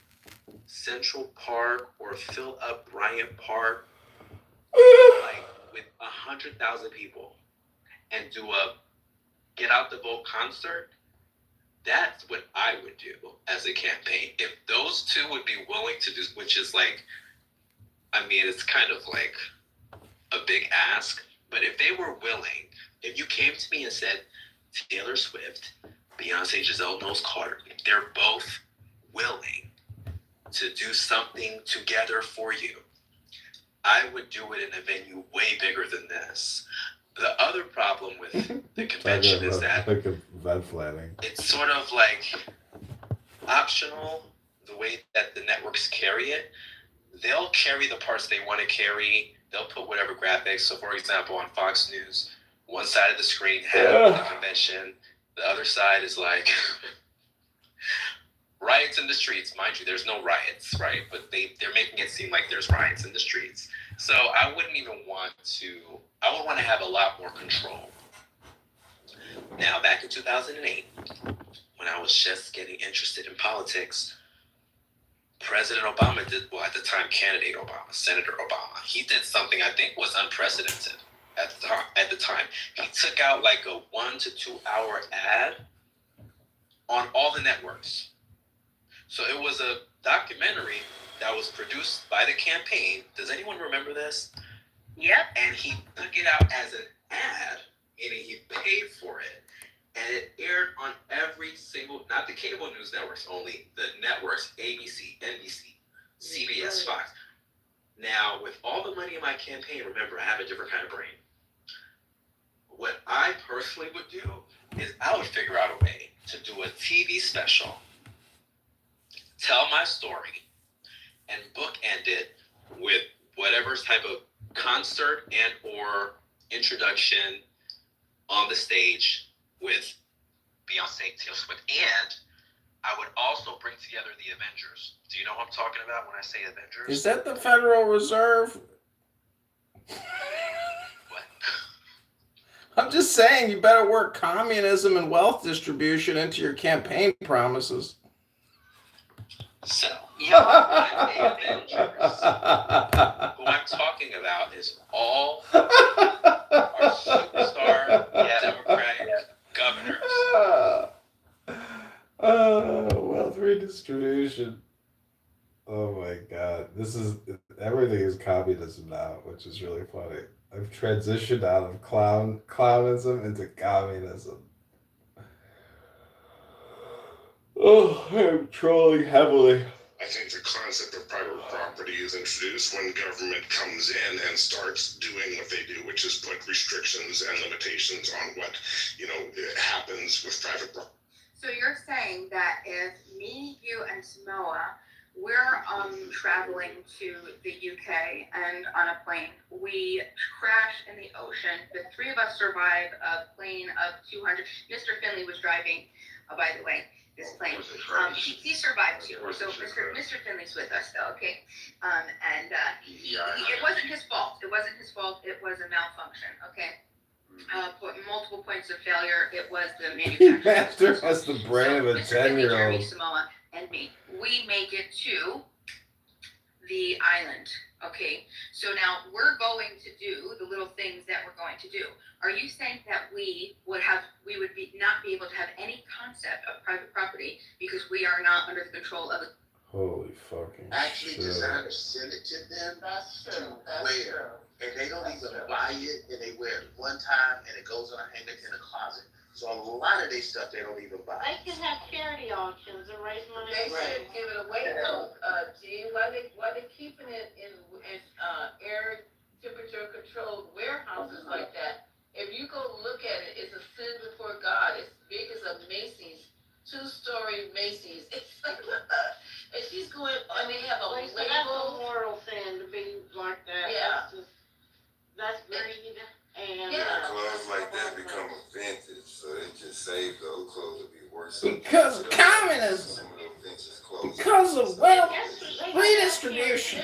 Central Park or fill up Bryant Park like with 100,000 people and do a get out the vote concert. That's what I would do as a campaign. If those two would be willing to do, which is like, I mean, it's kind of like a big ask, but if they were willing, if you came to me and said, Taylor Swift, Beyonce, Giselle Knowles Carter, they're both willing to do something together for you, I would do it in a venue way bigger than this. The other problem with the convention is that like event planning. it's sort of like optional the way that the networks carry it. They'll carry the parts they want to carry. They'll put whatever graphics. So, for example, on Fox News, one side of the screen has the convention. The other side is like riots in the streets. Mind you, there's no riots, right? But they're making it seem like there's riots in the streets. So I wouldn't even want to, I would want to have a lot more control. Now, back in 2008, when I was just getting interested in politics, President Obama did, well, at the time, candidate Obama, Senator Obama, he did something I think was unprecedented at the time. He took out like a 1 to 2 hour ad on all the networks. So it was a documentary that was produced by the campaign. Does anyone remember this? Yep. And he took it out as an ad, and he paid for it. And it aired on every single, not the cable news networks only, the networks, ABC, NBC, CBS, Fox. Now, with all the money in my campaign, remember, I have a different kind of brain. What I personally would do is I would figure out a way to do a TV special, tell my story, and bookend it with whatever type of concert and or introduction on the stage with Beyonce, Taylor Swift, and I would also bring together the Avengers. Do you know what I'm talking about when I say Avengers? Is that the Federal Reserve? What? I'm just saying, you better work communism and wealth distribution into your campaign promises. So, who I'm talking about is all our superstar Democratic governors. Wealth redistribution. Oh my God. Everything is communism now, which is really funny. I've transitioned out of clownism into communism. Oh, I'm trolling heavily. I think the concept of private property is introduced when government comes in and starts doing what they do, which is put restrictions and limitations on what, happens with private property. So you're saying that if me, you, and Samoa, we're traveling to the UK and on a plane, we crash in the ocean. The three of us survive a plane of 200. Mr. Finley was driving, by the way, this plane. He survived too. So Mr. Finley's with us though, okay? It wasn't his fault. It wasn't his fault. It was a malfunction, okay? Multiple points of failure. It was the manufacturer. Master has the brain of a 10-year-old. Samoa and me. We make it to the island. Okay, so now we're going to do the little things that we're going to do. Are you saying that we would not be able to have any concept of private property because we are not under the control of the... Holy fucking actually shit. design to send it to them to wear, and they don't even buy it, and they wear it one time, and it goes on a hanger in a closet. So a lot of their stuff they don't even buy. They can have charity auctions and raise money. They should give it away though, G. Why they keeping it in air temperature controlled warehouses like that? If you go look at it, it's a sin before God. It's big as a Macy's, 2-story Macy's. It's like, and she's going, and they have a label. That's a moral sin to be like that. Yeah. That's greed. And clothes like that become vintage, so they just save those clothes to be worse. Because of communism. Some of those vintage clothes. Because of wealth redistribution.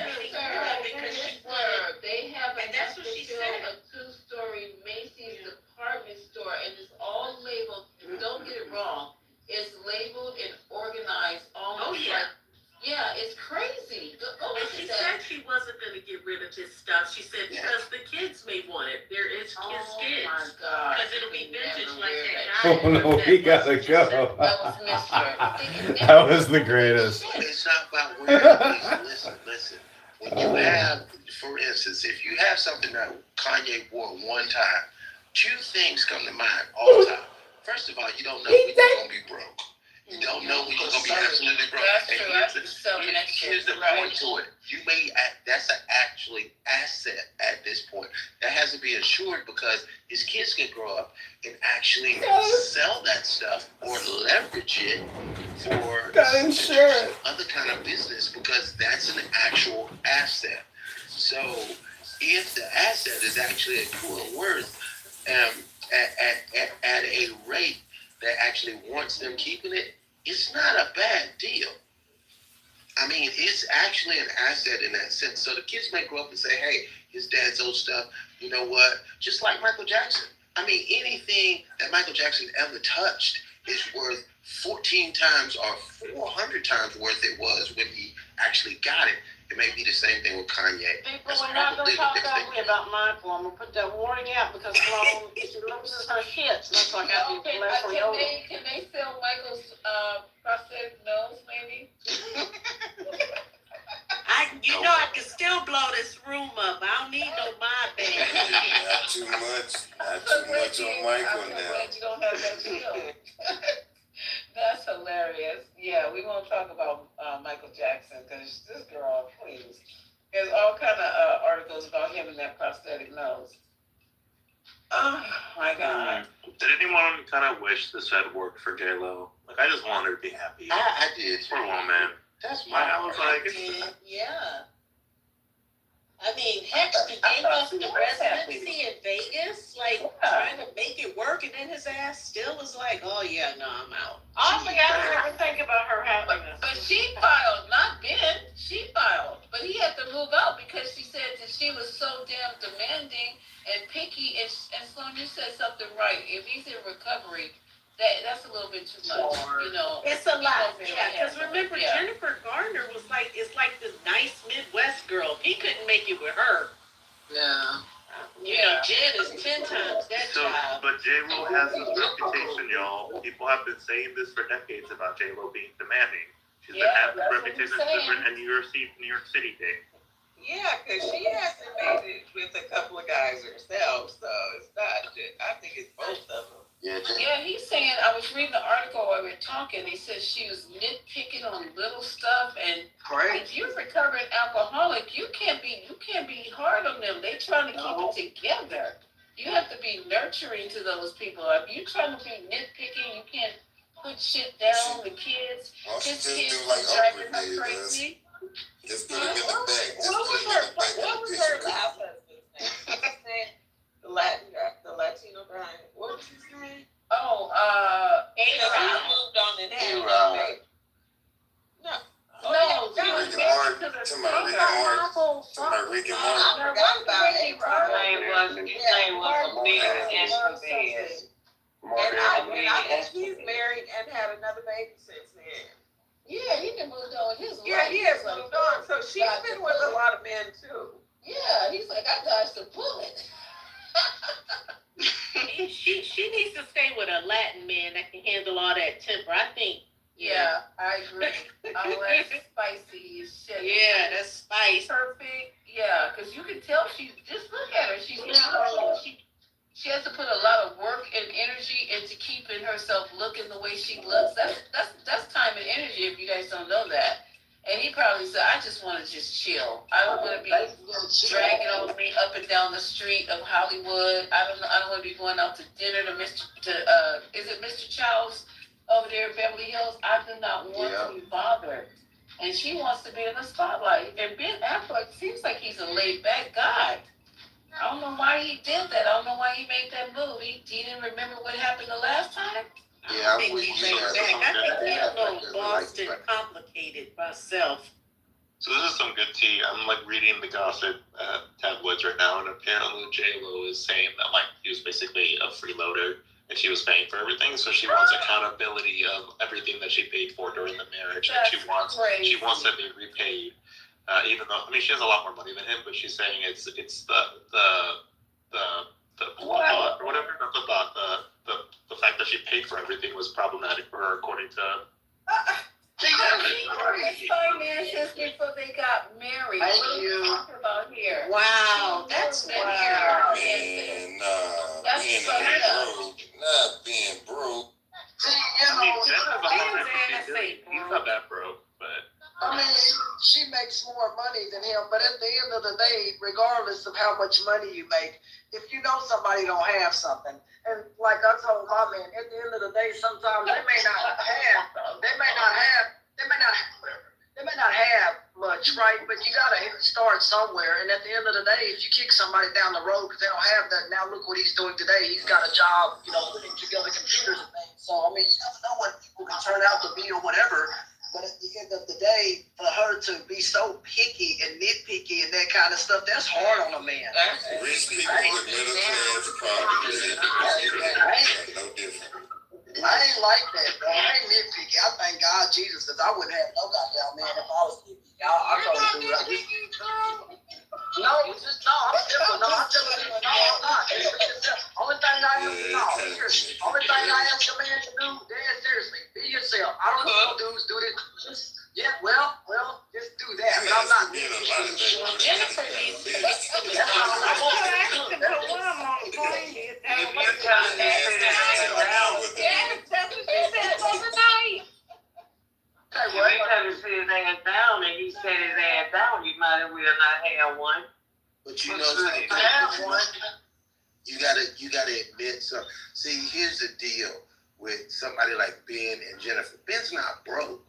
They have and that's what she said. A 2-story Macy's department store, and it's all labeled. Don't get it wrong. It's labeled and organized almost like. Yeah, it's crazy. Go and she said she wasn't going to get rid of his stuff. She said because the kids may want it. There is kids. Oh my God. Because it'll be vintage like that Oh guy. no, we gotta go. That was the greatest. It's not about wearing. Listen. When you have for instance, if you have something that Kanye wore one time, two things come to mind all the time. First of all, you don't know when you're going to be broke. You don't know when you're going to be absolutely broke. That's And true. here's the point to it. You may, that's an actually asset at this point. That has to be assured because his kids can grow up and actually sell that stuff or leverage it for insurance. other kind of business because that's an actual asset. So if the asset is actually equal worth at a rate that actually wants them keeping it, it's not a bad deal. I mean, it's actually an asset in that sense. So the kids may grow up and say, hey, his dad's old stuff, you know what? Just like Michael Jackson. I mean, anything that Michael Jackson ever touched is worth 14 times or 400 times worth it was when he actually got it. It may be the same thing with Kanye. People, we're not going to talk ugly about Michael. I'm going to put that warning out because Sloan, she loses her shit. Looks like I'll be left for Can they sell Michael's prosthetic nose, maybe? I can still blow this room up. I don't need no mind bag. Not too much. Not too much on Michael now. Glad you don't have that skill. That's hilarious. Yeah, we won't talk about Michael Jackson because this girl, please. There's all kind of articles about him and that prosthetic nose. Oh my God. Did anyone kind of wish this had worked for J-Lo? Like, I just wanted her to be happy. I did. Poor woman. That's my. I was like, Yeah. I mean, heck, he gave us the residency in Vegas, like trying to make it work, and then his ass still was like, "Oh yeah, no, I'm out." Honestly, I don't ever think about her happiness. But she filed, not Ben. She filed, but he had to move out because she said that she was so damn demanding and picky. And Sloan, you said something right. If he's in recovery, that's a little bit too much. You know, It's a lot. Really Yeah, because remember, Jennifer Garner was like, it's like this nice Midwest girl. He couldn't make it with her. Yeah. You know, Jen is 10 times that so, child. but J-Lo has this reputation, y'all. People have been saying this for decades about J-Lo being demanding. She's been having this reputation and New York City thing. Yeah, because she hasn't made it with a couple of guys herself, so it's not. I think it's both of them. Yeah, he's saying, I was reading the article while we were talking, he said she was nitpicking on little stuff, and if you're a recovering alcoholic, you can't be hard on them. They trying to keep it together. You have to be nurturing to those people. If you trying to be nitpicking, you can't put shit down the kids. His kids are driving her crazy. Just put him in the back. What was her last husband's name? The Latino guy. What was his name? Oh, A-Rod. Moved on and had a baby. No, she was married to the singer. Rick and Martin. I forgot about A-Rod. His name was Amelia. And I think he's married and had another baby since then. Yeah, he done moved on with his life. Yeah, he has moved on. So she's been with a lot of men too. Yeah, he's like, I dodged a bullet. She needs to stay with a Latin man that can handle all that temper. I think. Yeah, I agree. All that spicy shit. Yeah, that's spice. Perfect. Yeah, because you can tell just look at her. She has to put a lot of work and energy into keeping herself looking the way she looks. That's time and energy if you guys don't know that. And he probably said, I just want to just chill. I don't want to be dragging on me up and down the street of Hollywood. I don't want to be going out to dinner to is it Mr. Chow's over there in Beverly Hills? I do not want to be bothered. And she wants to be in the spotlight. And Ben Affleck seems like he's a laid back guy. I don't know why he did that. I don't know why he made that move. He didn't remember what happened the last time. Yeah, I think he's a little lost and complicated myself. So this is some good tea. I'm like reading the gossip tabloids right now, and apparently J-Lo is saying that like he was basically a freeloader and she was paying for everything, so she wants accountability of everything that she paid for during the marriage, and she wants to be repaid. Even though she has a lot more money than him, but she's saying it's the thought or whatever, not the thought, the fact that she paid for everything was problematic for her, according to finances before they got married. Thank What are you. we talking about here? Wow, that's Wow. Man, That's being fucked up. broke, not being broke. See, I mean, Jen has a lot Being of innocent, shit too. He's not that broke, but I mean, she makes more money than him, but at the end of the day, regardless of how much money you make, if you know somebody don't have something, and like I told my man, at the end of the day, sometimes they may not have much, right? But you gotta start somewhere, and at the end of the day, if you kick somebody down the road because they don't have that, now look what he's doing today. He's got a job, putting together computers and things. So I mean, you never know what people can turn out to be or whatever. But at the end of the day, for her to be so picky and nitpicky and that kind of stuff, that's hard on a man. Rich people with middle class property, no different. I ain't like that, bro. I ain't nitpicky. I thank God, Jesus, because I wouldn't have no goddamn man if I was picky. I told him to do that. No, I'm different. No, I'm not. Only thing I ask a man to do, Dan, seriously, be yourself. I don't know dudes do this. Yeah, well, just do that. But I'm not. Jennifer needs to If he tell his ass down and he set his ass down, you might as well not have one. But you know something? You gotta admit something. See, here's the deal with somebody like Ben and Jennifer. Ben's not broke.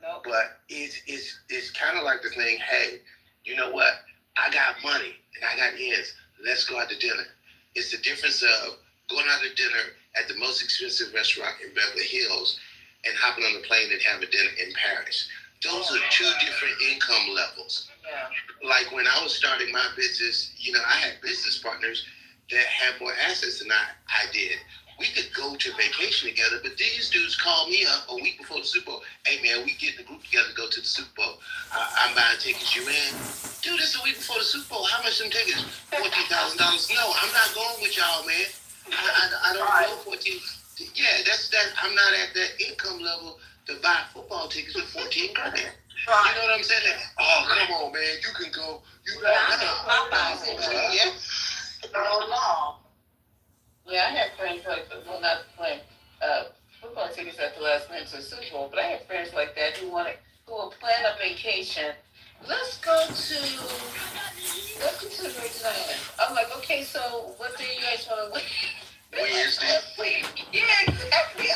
No. But it's kind of like the thing, hey, you know what? I got money and I got ends. Let's go out to dinner. It's the difference of going out to dinner at the most expensive restaurant in Beverly Hills and hopping on a plane and having dinner in Paris. Those are two different income levels. Yeah. Like when I was starting my business, I had business partners that had more assets than I did. We could go to vacation together, but these dudes called me up a week before the Super Bowl. Hey, man, we getting the group together to go to the Super Bowl. I'm buying tickets. You in? Dude, this is a week before the Super Bowl. How much them tickets? $14,000. No, I'm not going with y'all, man. I don't know 14. Yeah, that's that. I'm not at that income level to buy football tickets with 14 grand. You know what I'm saying? Oh, come on, man. You can go. You got Yeah. No. Yeah, I had friends not playing football tickets at the last minute to the Super Bowl, but I had friends like that who would plan a vacation. Let's go to Virgin Islands. I'm like, okay, so what day you guys want to win? Wednesday. Yeah, exactly.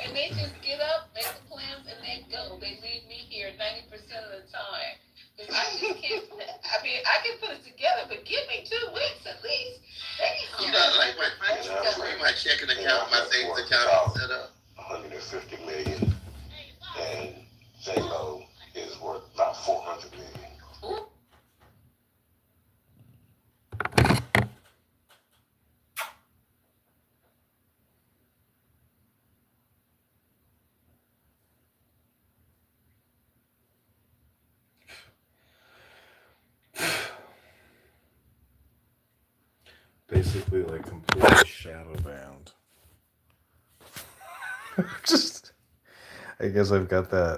And they just get up, make the plans, and they go. They leave me here 90% of the time. Because I just can't, I can put it together, but give me 2 weeks at least. Like my checking account, my savings account is set up. 150 million, and J-Lo is worth about 400 million. Ooh. Basically, like completely shadow bound. I guess I've got that